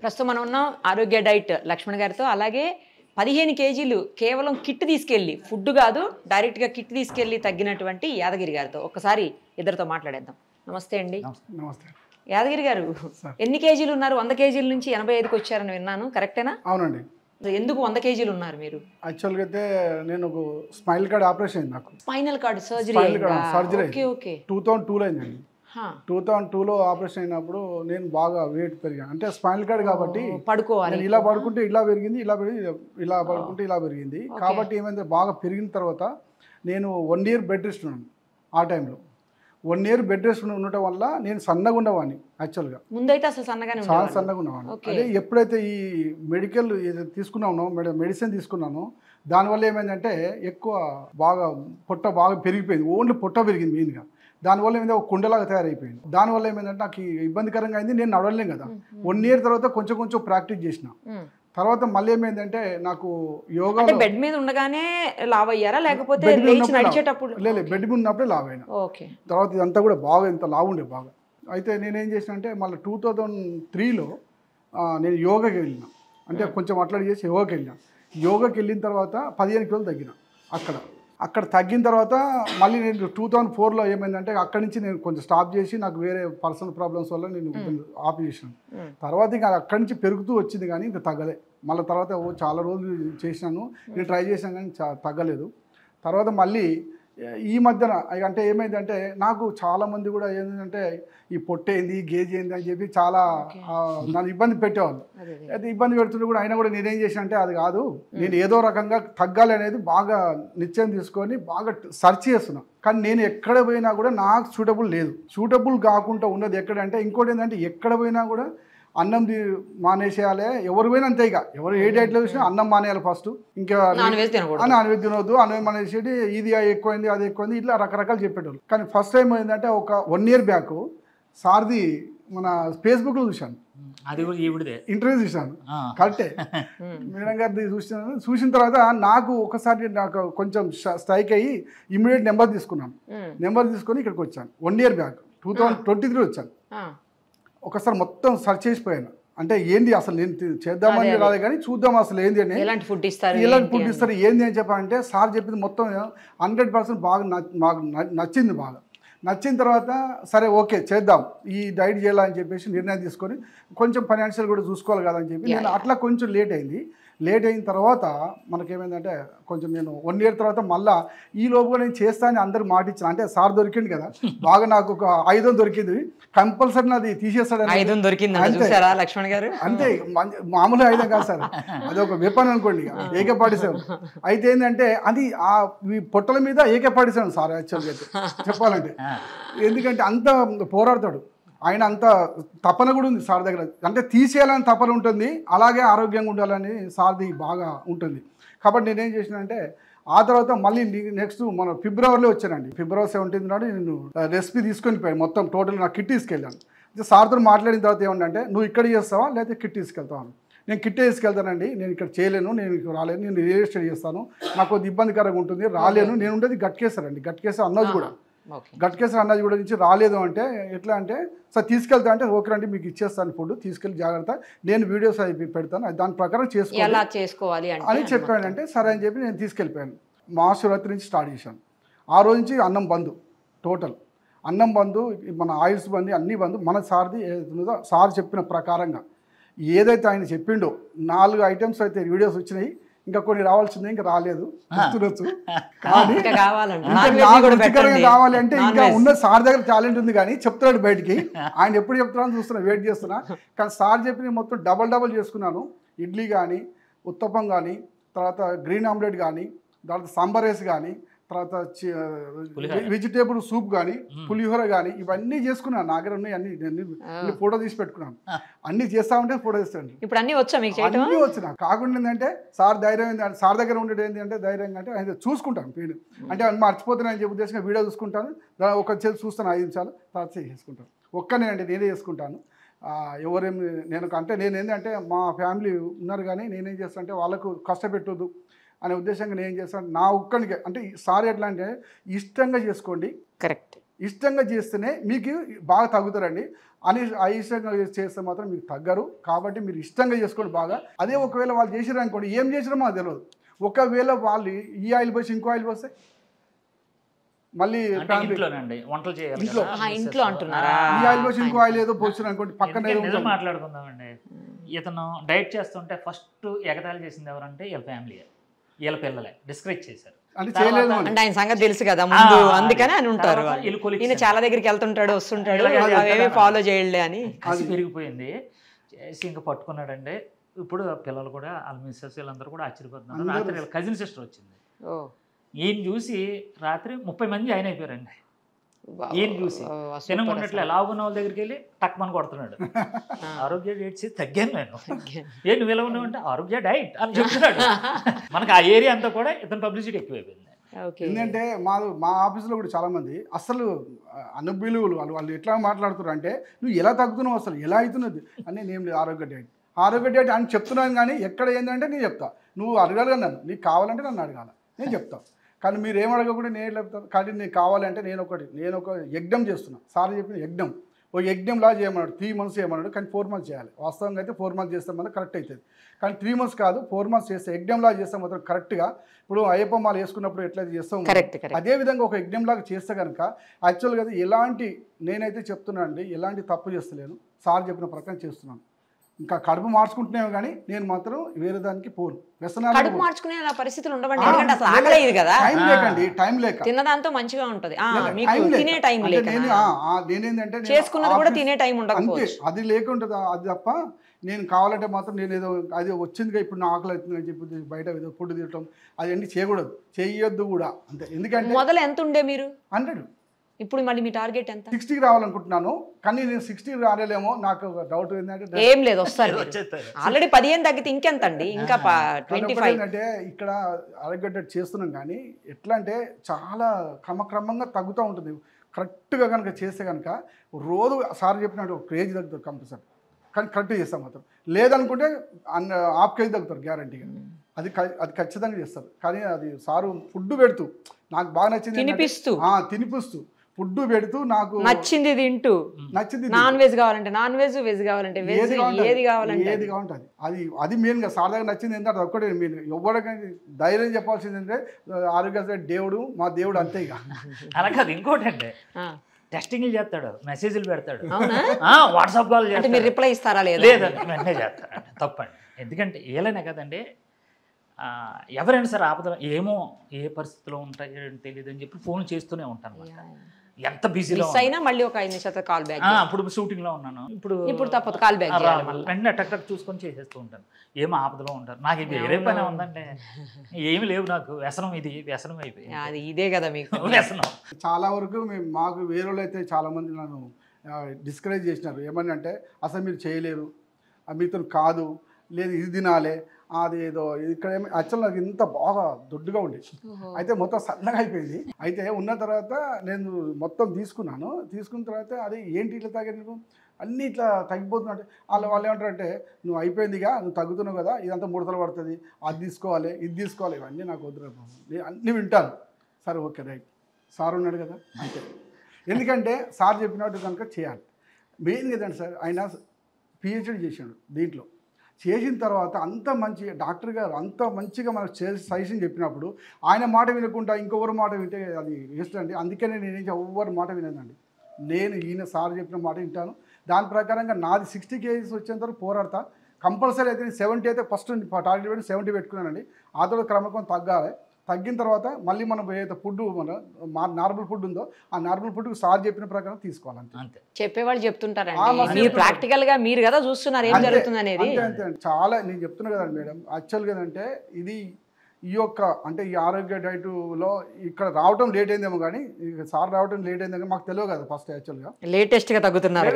ప్రస్తుతం మనం ఉన్నాం ఆరోగ్య డైట్ లక్ష్మణ్ గారితో. అలాగే 15 కేజీలు కేవలం కిట్ తీసుకెళ్ళి, ఫుడ్ కాదు డైరెక్ట్గా కిట్ తీసుకెళ్ళి తగ్గినటువంటి యాదగిరి గారితో ఒక్కసారి ఇద్దరితో మాట్లాడేద్దాం. నమస్తే అండి. నమస్తే యాదగిరి గారు, ఎన్ని కేజీలు ఉన్నారు? 100 కేజీల నుంచి 85కి వచ్చారని విన్నాను, కరెక్టేనా? అవునండి. ఎందుకు 100 కేజీలు ఉన్నారు మీరు? యాక్చువల్గా అయితే నేను ఒక స్పైనల్ కార్డ్ ఆపరేషన్ అయింది నాకు. Spinal cord surgery? సర్జరీ 2002లో అయిందండి. 2002లో ఆపరేషన్ అయినప్పుడు నేను బాగా వెయిట్ పెరిగాను. అంటే స్పైనల్ కార్డ్ కాబట్టి పడుకోవాలి, ఇలా పడుకుంటే ఇలా పెరిగింది, ఇలా పెరిగింది, ఇలా పడుకుంటే ఇలా పెరిగింది. కాబట్టి ఏమైంది, బాగా పెరిగిన తర్వాత నేను 1 ఇయర్ బెడ్ రెస్ట్ ఉన్నాను. ఆ టైంలో 1 ఇయర్ బెడ్ రెస్ట్ ఉండటం వల్ల నేను సన్నగా ఉండేవాడిని. యాక్చువల్గా ముందైతే అసలు సన్నగానే చాలా సన్నగా ఉండేవాడిని. అదే ఎప్పుడైతే ఈ మెడికల్ తీసుకున్నానో, మెడిసిన్ తీసుకున్నానో, దానివల్ల ఏమైందంటే ఎక్కువ బాగా పొట్ట బాగా పెరిగిపోయింది. ఓన్లీ పొట్ట పెరిగింది మెయిన్గా. దానివల్ల ఏమైంది, ఒక కుండలాగా తయారైపోయింది. దానివల్ల ఏమైందంటే నాకు ఇబ్బందికరంగా అయింది. నేను నడవలేం కదా. 1 ఇయర్ తర్వాత కొంచెం కొంచెం ప్రాక్టీస్ చేసిన తర్వాత మళ్ళీ ఏమైందంటే నాకు యోగా బెడ్ మీద ఉండగానే లావ్ అయ్యారా, లేకపోతే నడిచేటప్పుడు? లేదు, బెడ్ మీద ఉన్నప్పుడే లావ్ అయినా. తర్వాత ఇదంతా కూడా బాగా ఇంత లావ్ ఉండే బాగా. అయితే నేనేం చేసిన అంటే మళ్ళీ 2003లో నేను యోగాకి వెళ్ళిన. అంటే కొంచెం అట్లా చేసి యోగాకి వెళ్ళిన. యోగాకి వెళ్ళిన తర్వాత 15 కిలోలు తగ్గిన. అక్కడ తగ్గిన తర్వాత మళ్ళీ నేను 2004లో ఏమైందంటే అక్కడి నుంచి నేను కొంచెం స్టాప్ చేసి, నాకు వేరే పర్సనల్ ప్రాబ్లమ్స్ వల్ల నేను ఆఫ్ చేసాను. తర్వాత ఇంకా అక్కడి నుంచి పెరుగుతూ వచ్చింది కానీ ఇంకా తగ్గలే. మళ్ళీ తర్వాత చాలా రోజులు చేసినాను, నేను ట్రై చేశాను కానీ తగ్గలేదు. తర్వాత మళ్ళీ ఈ మధ్యన అంటే ఏమైందంటే నాకు చాలామంది కూడా ఏంటంటే ఈ పొట్టేంది, గేజ్ ఏంది అని చెప్పి చాలా నన్ను ఇబ్బంది పెట్టేవాళ్ళు. అయితే ఇబ్బంది పెడుతుంటే కూడా అయినా కూడా నేనేం చేసిన అంటే అది కాదు, నేను ఏదో రకంగా తగ్గాలి అనేది బాగా నిశ్చయం తీసుకొని బాగా సెర్చ్ చేస్తున్నా. కానీ నేను ఎక్కడ పోయినా కూడా నాకు సూటబుల్ కాకుండా ఉన్నది ఎక్కడంటే, ఇంకోటి ఏంటంటే ఎక్కడ పోయినా కూడా అన్నం మానేసేయాలి. ఎవరు పోయినా అంతే, ఇక ఎవరు ఏ డైట్లో చూసినా అన్నం మానేయాలి ఫస్ట్. ఇంకా నాన్ వెజ్ తినవద్దు, అన్నం మానేసేది, ఇది ఎక్కువైంది అది ఎక్కువైంది, ఇట్లా రకరకాలు చెప్పేటోళ్ళు. కానీ ఫస్ట్ టైం ఏంటంటే ఒక 1 ఇయర్ బ్యాక్ సార్ది మన ఫేస్బుక్లో చూశాను, ఇంటర్వ్యూ చూశాను. కరెక్టే, మేడం గారిది చూసిన తర్వాత నాకు కొంచెం స్ట్రైక్ అయ్యి ఇమ్మీడియట్ నెంబర్ తీసుకొని ఇక్కడికి వచ్చాను. 1 ఇయర్ బ్యాక్ 2023 వచ్చాను. ఒకసారి మొత్తం సెర్చ్ చేసిపోయాను. అంటే ఏంది అసలు నేను చేద్దామని రాలే కానీ చూద్దాం అసలు ఏంది అని, ఎలాంటి ఫుడ్ ఇస్తారు ఏంది అని చెప్పాలంటే సార్ చెప్పింది మొత్తం 100% బాగా నచ్చింది. నచ్చిన తర్వాత సరే ఓకే చేద్దాం, ఈ డైట్ చేయాలని చెప్పేసి నిర్ణయం తీసుకొని కొంచెం ఫైనాన్షియల్ కూడా చూసుకోవాలి కదా అని చెప్పి నేను అట్లా కొంచెం లేట్ అయిన తర్వాత మనకేమైందంటే కొంచెం నేను 1 ఇయర్ తర్వాత మళ్ళీ ఈ లోపుగా నేను చేస్తానని అందరికి మాట ఇచ్చాను. అంటే సార్ దొరికింది కదా, బాగా నాకు ఒక ఆయుధం దొరికింది, కంపల్సరీ నాది తీసేస్తాడు. లక్ష్మణ్ గారు అంతే, మామూలు ఆయుధం కాదు సార్, అది ఒక వెపన్ అనుకోండి, AK-47. అయితే ఏంటంటే అది ఆ పొట్టల మీద AK-47 సార్ యాక్చువల్గా చెప్పాలంటే. ఎందుకంటే అంత పోరాడతాడు ఆయన, అంత తపన కూడా ఉంది సార్ దగ్గర. అంటే తీసేయాలని తపన ఉంటుంది, అలాగే ఆరోగ్యంగా ఉండాలని సార్ది బాగా ఉంటుంది. కాబట్టి నేనేం చేసినంటే ఆ తర్వాత మళ్ళీ నెక్స్ట్ మన ఫిబ్రవరిలో వచ్చానండి. ఫిబ్రవరి 17 నాడు నేను రెసిపీ తీసుకొని పోయాను, మొత్తం టోటల్ నా కిట్ తీసుకెళ్ళాను. సార్తో మాట్లాడిన తర్వాత ఏమంటే నువ్వు ఇక్కడ చేస్తావా లేకపోతే కిట్ తీసుకెళ్తావా? నేను కిట్ తీసుకెళ్తానండి, నేను ఇక్కడ చేయలేను, నేను ఇక్కడ రాలేను, నేను రియల్ ఎస్టేట్ చేస్తాను, నాకు కొద్ది ఇబ్బందికరంగా ఉంటుంది, రాలేను. నేను ఉండేది గట్కేసారండి, గట్కేసర్ అన్నది కూడా నుంచి రాలేదు. అంటే ఎట్లా అంటే సార్ తీసుకెళ్తా అంటే ఓకే అండి మీకు ఇచ్చేస్తాను ఫుడ్, తీసుకెళ్ళి జాగ్రత్త, నేను వీడియోస్ అవి పెడతాను, దాని ప్రకారం చేసుకోవాలి అని చెప్పాను. అంటే సరే అని చెప్పి నేను తీసుకెళ్ళిపోయాను. మహాశివరాత్రి నుంచి స్టార్ట్ చేశాను. ఆ రోజు నుంచి అన్నం బంద్, టోటల్ అన్నం బంద్, మన ఆయిల్స్ బంద్, అన్నీ బంద్. మన సార్ది ఏదైతుందో సార్ చెప్పిన ప్రకారంగా ఏదైతే ఆయన చెప్పిండో 4 ఐటమ్స్ అయితే వీడియోస్ వచ్చినాయి, ఇంకా కొన్ని రావాల్సిందే, ఇంకా రాలేదు గుర్తురొచ్చు. కానీ కావాలి అంటే ఇంకా ఉన్న సార్ దగ్గర టాలెంట్ ఉంది కానీ చెప్తున్నాడు బయటికి, ఆయన ఎప్పుడు చెప్తున్నాను చూస్తున్నా, వెయిట్ చేస్తున్నా. కానీ సార్ చెప్పిన మొత్తం డబల్ చేసుకున్నాను. ఇడ్లీ కానీ, ఉత్తప్పం కానీ, తర్వాత గ్రీన్ ఆమ్లెట్ కానీ, తర్వాత సాంబార్ రైస్ కానీ, తర్వాత వెజిటేబుల్ సూప్ కానీ, పులిహోర కానీ, ఇవన్నీ చేసుకున్నాను. నా దగ్గర ఉన్నాయి అన్ని ఫోటో తీసి పెట్టుకున్నాను. అన్ని చేస్తా ఉంటే ఫోటో తీస్తాను. ఇప్పుడు అన్ని వచ్చిన కాకుండా ఏంటంటే సార్ ధైర్యం ఏంటంటే, సార్ దగ్గర ఉండేది ఏంటంటే ధైర్యంగా అంటే ఆయన చూసుకుంటాను పేరు, అంటే మర్చిపోతున్నాను చెప్పి ఉద్దేశంగా వీడియో చూసుకుంటాను, ఒక చేసి చూస్తాను 5 నిమిషాలు, తర్వాత చేసుకుంటాను. ఒక్కనేనండి, నేనే చేసుకుంటాను. ఎవరేమి నేను ఏంటంటే మా ఫ్యామిలీ ఉన్నారు కానీ నేనేం చేస్తాను అంటే వాళ్ళకు కష్టపెట్టొద్దు అనే ఉద్దేశంగా నేను ఏం చేస్తాను, నా ఒక్కడికి అంటే సార్ ఎట్లా అంటే ఇష్టంగా చేసుకోండి, కరెక్ట్, ఇష్టంగా చేస్తేనే మీకు బాగా తగ్గుతారండి. అయిష్టంగా చేస్తే మాత్రం మీకు తగ్గరు. కాబట్టి మీరు ఇష్టంగా చేసుకోండి బాగా. అదే ఒకవేళ వాళ్ళు చేసారు అనుకోండి, ఏం చేసినా మాకు తెలియదు. ఒకవేళ వాళ్ళు ఈ ఆయిల్ పోసి ఇంకో ఆయిల్ పోస్తే మళ్ళీ వంటలు చేయాలి, ఇంట్లో అంటున్నారా? ఈ ఆయిల్ పోసి ఇంకో ఆయిల్ ఏదో పోసారు అనుకోండి, పక్కన మాట్లాడుకుందామండి. ఇతను డైట్ చేస్తుంటే ఫస్ట్ ఎగతాళి చేసింది ఎవరంటే వీళ్ళ ఫ్యామిలీ, వీళ్ళ పిల్లలే డిస్కరేజ్ చేశారు. అంటే ఆయన సంగతి తెలుసు కదా ముందు, అందుకని అని ఉంటారు. ఈయన చాలా దగ్గరికి వెళ్తుంటాడు, వస్తుంటాడు, అవేమి ఫాలో చేయలే అని కసి పెరిగిపోయింది. చేసి ఇంకా పట్టుకున్నాడండి. ఇప్పుడు పిల్లలు కూడా వాళ్ళ మిస్సెస్ వీళ్ళందరూ కూడా ఆశ్చర్యపోతున్నారు. రాత్రి వీళ్ళ కజిన్ సిస్టర్ వచ్చింది. ఈయన చూసి రాత్రి 30 మంది జాయిన్ అయిపోయారండి. ఈయన చూసి తినకుండట్లే లావున్న వాళ్ళ దగ్గరికి వెళ్ళి టక్మని కొడుతున్నాడు. ఆరోగ్య డైట్ చేసి తగ్గాను నేను. ఏ నువ్వు ఎలా ఉన్నావు అంటే ఆరోగ్య డైట్ అని చెప్తున్నాడు. మనకు ఆ ఏరియా అంతా కూడా ఇతను పబ్లిసిటీ ఎక్కువైపోయింది. ఎందుకంటే మా ఆఫీస్లో కూడా చాలామంది అసలు అనుబిలువులు వాళ్ళు ఎట్లా మాట్లాడుతున్నారు అంటే, నువ్వు ఎలా తగ్గుతున్నావు, అసలు ఎలా అవుతున్నది అని. నేను లేదు, ఆరోగ్య డైట్ అని చెప్తున్నాను. కానీ ఎక్కడ ఏంటంటే నేను చెప్తా, నువ్వు అడగాలి నన్ను, నీకు కావాలంటే నన్ను అడగాల, నేను చెప్తాను. కానీ మీరు ఏం అడగకుండా నేను చెప్తాను. కానీ నీకు కావాలంటే నేను ఒక యజ్ఞం చేస్తున్నాను. సార్ చెప్పిన యజ్ఞం, ఓ యజ్ఞంలా చేయమన్నాడు. 3 months చేయమన్నాడు, కానీ 4 months చేయాలి. వాస్తవంగా అయితే 4 months చేస్తే మాత్రం కరెక్ట్ అవుతుంది. కానీ 3 months కాదు, 4 months చేస్తే యజ్ఞంలా చేస్తే మాత్రం కరెక్ట్గా. ఇప్పుడు అయ్యప్ప మాల వేసుకున్నప్పుడు ఎట్లయితే చేస్తాం, అదేవిధంగా ఒక యజ్ఞంలాగా చేస్తే కనుక యాక్చువల్గా ఎలాంటి, నేనైతే చెప్తున్నాను అండి, ఎలాంటి తప్పు చేస్తలేను. సార్ చెప్పిన ప్రకారం చేస్తున్నాను. ఇంకా కడుపు మార్చుకుంటున్నాము, కానీ నేను మాత్రం వేరే దానికి పోను. కడుపు మార్చుకునే పరిస్థితులు ఉండవండి. ఎందుకంటే అసలు ఆకలేదు కదా, టైం లేకండి, టైం లేక. తిన్నదాంతో మంచిగా ఉంటది, తినే టైం లేక. నేనేంటంటే చేసుకున్నది కూడా తినే టైం ఉండకపోవచ్చు. అది లేకుంటుంది. అది తప్ప నేను కావాలంటే మాత్రం నేను ఏదో అది వచ్చిందిగా ఇప్పుడు నా ఆకలి అవుతుంది అని చెప్పి బయట ఏదో ఫుడ్ తినటం అదన్నీ చేయకూడదు, చేయొద్దు కూడా. అంతే. ఎందుకంటే మొదలు ఎంత ఉండే మీరు? 100. ఇప్పుడు మళ్ళీ మీ టార్గెట్ ఎంత? 60కి రావాలనుకుంటున్నాను, కానీ నేను 60కి రాలేమో. నాకు డౌట్ ఏంటంటే ఏం లేదు, వస్తారు. ఆల్రెడీ 15 తగ్గితే ఇంకెంత అండి, ఇంకా 25. అంటే ఇక్కడ అరగడ్డ చేస్తున్నాం, కానీ ఎట్లా అంటే చాలా క్రమక్రమంగా తగ్గుతూ ఉంటుంది. కరెక్ట్గా కనుక చేస్తే కనుక రోజు సార్ చెప్పినట్టు 1 kg తగ్గుతారు కంపల్సరీ. కానీ కరెక్ట్గా చేస్తాం మాత్రం. లేదనుకుంటే 1/2 kg తగ్గుతారు గ్యారంటీగా. అది ఖచ్చితంగా చేస్తారు. కానీ అది సారు ఫుడ్ పెడుతూ నాకు బాగా నచ్చింది, తినిపిస్తూ ఫుడ్ పెడుతూ నాకు నచ్చింది తింటూ, నచ్చింది నాన్ వెజ్ కావాలంటే నాన్ వెజ్, వెజ్ కావాలంటే వెజ్, ఏది కావాలంటే అది మెయిన్గా సార్ దగ్గర నచ్చింది. ఏంటంటే ఒక్కటే మెయిన్. ఎవరికైనా ధైర్యం చెప్పాల్సింది అంటే ఆరోగ్య దేవుడు, మా దేవుడు, అంతే. ఇక అలా కాదు, ఇంకోటి అంటే టెస్టింగ్లు చేస్తాడు, మెసేజ్లు పెడతాడు, వాట్సాప్ కాల్ చేస్తాడు. మీరు రిప్లై ఇస్తారా? లేదా వెంటనే చేస్తాడు. తప్పండి. ఎందుకంటే ఏలైనా కదండి, ఎవరైనా సరే ఆపద ఏమో ఏ పరిస్థితిలో ఉంటాయో తెలియదు అని చెప్పి ఫోన్ చేస్తూనే ఉంటాను. ఎంత బిజీలో అయినా మళ్ళీ ఒక 5 నిమిషాలు కాల్ బ్యాక్. ఇప్పుడు షూటింగ్ లో ఉన్నాను, ఇప్పుడు తప్పదు కాల్ బ్యాక్ వెంటనే టక్ చూసుకొని చేసేస్తూ ఉంటాను. ఏమో ఆపదలో ఉంటారు. నాకు ఇది వేరే పని ఉందంటే ఏమి లేవు, నాకు వ్యసనం, ఇది వ్యసనం అయిపోయింది. అది ఇదే కదా మీకు వ్యసనం. చాలా వరకు మాకు వేరే వాళ్ళు అయితే చాలా మంది నన్ను డిస్కరేజ్ చేసినారు. ఏమని అంటే, అసలు మీరు చేయలేరు, మీతో కాదు, లేదు ఇది తినాలే, అది ఏదో. ఇక్కడ యాక్చువల్ నాకు ఇంత బాగా దొడ్డుగా ఉండేది, అయితే మొత్తం సన్నగా అయిపోయింది. అయితే ఉన్న తర్వాత నేను మొత్తం తీసుకున్న తర్వాత అది ఏంటి ఇట్లా తాగే, నువ్వు అన్నీ ఇట్లా తగ్గిపోతున్నట్టు. వాళ్ళు ఏమంటారంటే, నువ్వు అయిపోయిందిగా, నువ్వు తగ్గుతున్నావు కదా, ఇదంతా ముడతలు పడుతుంది, అది తీసుకోవాలి, ఇది తీసుకోవాలి, ఇవన్నీ నాకు వద్దు. నేను అన్నీ వింటాను. సరే, ఓకే, రైట్, సార్ ఉన్నాడు కదా, అంతే. ఎందుకంటే సార్ చెప్పినట్టు కనుక చేయాలి. మెయిన్ కదండి సార్, ఆయన పిహెచ్డి చేశాడు దీంట్లో. చేసిన తర్వాత అంత మంచి డాక్టర్ గారు అంత మంచిగా మనకు సజెషన్ చెప్పినప్పుడు ఆయన మాట వినకుండా ఇంకొకరు మాట వింటే అది వేస్ట్ అండి. అందుకనే నేను ఎవరి మాట వినేదండి. నేను ఈయన సార్ చెప్పిన మాట వింటాను. దాని ప్రకారంగా నాది 60 kgs వచ్చేంత వరకు పోరాడతా. కంపల్సరీ అయితే 70 అయితే ఫస్ట్ టార్గెట్ పెట్టి 70 పెట్టుకున్నానండి. ఆ తర్వాత క్రమక్రమం తగ్గాలి. తగ్గిన తర్వాత మళ్ళీ మనం ఏదైతే ఫుడ్ మన నార్మల్ ఫుడ్ ఉందో ఆ నార్మల్ ఫుడ్ సార్ చెప్పిన ప్రకారం తీసుకోవాలంటే. అంతే చెప్పేవాళ్ళు చెప్తుంటారండి, మీరు ప్రాక్టికల్ గా మీరు కదా చూస్తున్నారు ఏం జరుగుతుంది అనేది. అంతే చాలా నేను చెప్తున్నా కదండి మేడం. యాక్చువల్గా అంటే ఇది ఈ యొక్క అంటే ఈ ఆరోగ్య డైట్లో ఇక్కడ రావటం లేట్ అయిందేమో, కానీ సార్ రావటం లేట్ అయిందేమో మాకు తెలియదు కదా ఫస్ట్. యాక్చువల్గా లేటెస్ట్ గా తగ్గుతున్నారు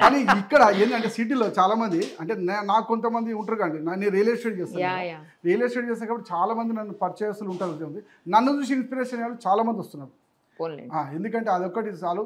కానీ ఇక్కడ ఏంటంటే సిటీలో చాలా మంది అంటే నాకు కొంతమంది ఉంటారు కానీ నేను రియల్ ఎస్టేట్ చేస్తాను. రియల్ ఎస్టేట్ చేస్తాను కాబట్టి చాలా మంది నన్ను పర్చేస్తులు ఉంటారు. నన్ను చూసి ఇన్స్పిరేషన్ వాళ్ళు చాలా మంది వస్తున్నారు. ఎందుకంటే అదొకటి చాలు,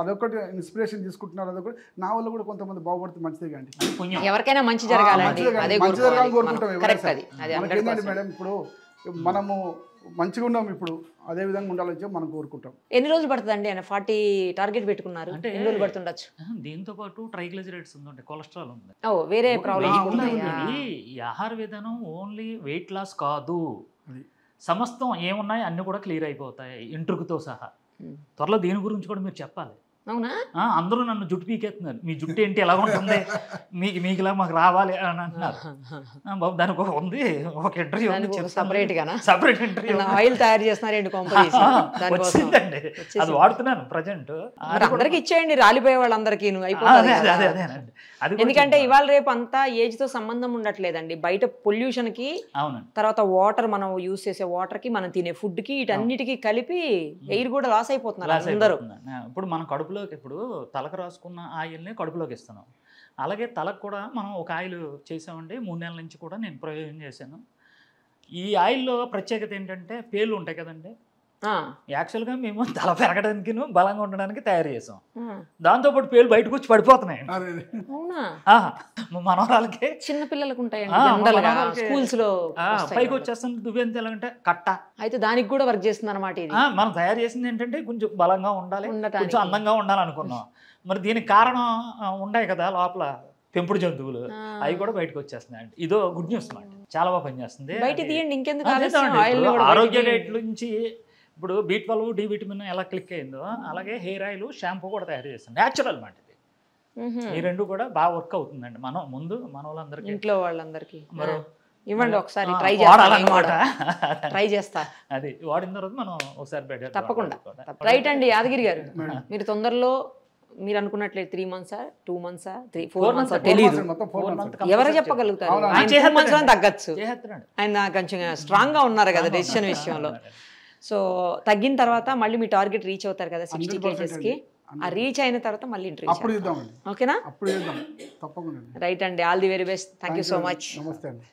అదొకటి ఇన్స్పిరేషన్ తీసుకుంటున్నారు. అదొకటి నా వల్ల కూడా కొంతమంది బాగుపడితే మంచిదే. కానీ ఎవరికైనా మంచి జరగాలని మంచి జరగాలని కోరుకుంటాం. ఏంటంటే మేడం, ఇప్పుడు మనము మంచిగా ఉన్నాం ఇప్పుడు అదే విధంగా ఉండాలని చెప్పి మనం కోరుకుంటాం. ఎన్ని రోజులు పడుతుందండి? ఆయన 40 టార్గెట్ పెట్టుకున్నారు, అంటే ఎన్ని రోజులు పడుతుండొచ్చు? దీంతో పాటు ట్రైగ్లిజరైడ్స్ ఉందండి, కొలెస్ట్రాల్ ఉంది. వేరే ప్రాబ్లమ్స్ ఈ ఆహార విధానం ఓన్లీ వెయిట్ లాస్ కాదు, సమస్తం ఏమున్నాయి అన్ని కూడా క్లియర్ అయిపోతాయి ఇంట్రుకుతో సహా. త్వరలో దీని గురించి కూడా మీరు చెప్పాలి. అవునా? అందరూ నన్ను జుట్టు పీకేస్తున్నారు, మీ జుట్టు ఏంటి ఎలా ఉంటుంది, మీకు ఇలా మాకు రావాలి అని అంటున్నారు. బాబు దానికి ఒక ఉంది, ఒక ఇంటర్వ్యూ సపరేట్ గానా? Separate interview. ఆయిల్ తయారు చేస్తున్నారండి వచ్చిందండి, అది వాడుతున్నాను ప్రజెంట్. అందరికి ఇచ్చేయండి, రాలిపోయే వాళ్ళందరికీ అయిపోతుంది. ఎందుకంటే ఇవాళ రేపు అంతా ఏజ్ తో సంబంధం ఉండట్లేదండి. బయట పొల్యూషన్ కి, తర్వాత వాటర్ మనం యూజ్ చేసే వాటర్ కి, మనం తినే ఫుడ్ కి, వీటన్నిటికీ కలిపి ఎయిర్ కూడా లాస్ అయిపోతున్నారు అందరూ. ఇప్పుడు మనం కడుపులోకి, ఇప్పుడు తలకు రాసుకున్న ఆయిల్ని కడుపులోకి ఇస్తున్నాం. అలాగే తలకు కూడా మనం ఒక ఆయిల్ చేసామండి, 3 నెలల నుంచి కూడా నేను ప్రయోగం చేశాను. ఈ ఆయిల్లో ప్రత్యేకత ఏంటంటే పేర్లు ఉంటాయి కదండి. యాక్చువల్గా మేము తల పెరగడానికి బలంగా ఉండడానికి తయారు చేసాం. దాంతోపాటు పేర్లు బయటకు వచ్చి పడిపోతున్నాయి. మనవరాలకి, చిన్న పిల్లలకు ఉంటాయండి స్కూల్స్ లో, పైకి వచ్చేస్తుంది. దువ్వెంత ఎలాగంటే కట్ట, అయితే దానికి కూడా వర్క్ చేస్తుంది అనమాట. మనం తయారు చేసింది ఏంటంటే కొంచెం బలంగా ఉండాలి, కొంచెం అందంగా ఉండాలనుకున్నాం. మరి దీనికి కారణం ఉన్నాయి కదా లోపల పెంపుడు జంతువులు, అవి కూడా బయటకు వచ్చేస్తున్నాయండి. ఇదో గుడ్ న్యూస్ మాట, చాలా బాగా పనిచేస్తుంది. ఆరోగ్య డైట్ నుంచి ఇప్పుడు B12 D విటమిన్ ఎలా క్లిక్ అయిందో అలాగే హెయిర్ ఆయిల్, షాంపూ కూడా తయారు చేస్తాం. న్యాచురల్ మాట ఇది. ఈ రెండు కూడా బాగా వర్క్ అవుతుందండి. మనం ముందు మన వాళ్ళందరికీ, ఇంట్లో వాళ్ళందరికీ ఇవ్వండి ఒకసారి, ట్రై చేస్తా. అది వాడిన తర్వాత మనం ఒకసారి తప్పకుండా. రైట్ అండి యాదగిరి గారు, మీరు తొందరలో మీరు అనుకున్నట్లయితే 3 months 2 months 4 months తెలియదు, ఎవరు చెప్పగలుగుతారు? 2 months తగ్గచ్చు. ఆయన కొంచెం స్ట్రాంగ్ గా ఉన్నారు కదా డెసిషన్ విషయంలో. సో తగ్గిన తర్వాత మళ్ళీ మీ టార్గెట్ రీచ్ అవుతారు కదా 60 kgs కి. ఆ రీచ్ అయిన తర్వాత మళ్ళీ ఇంటర్వ్యూ, ఓకేనా? రైట్ అండి, all the very best. Thank you so much. నమస్తే అండి.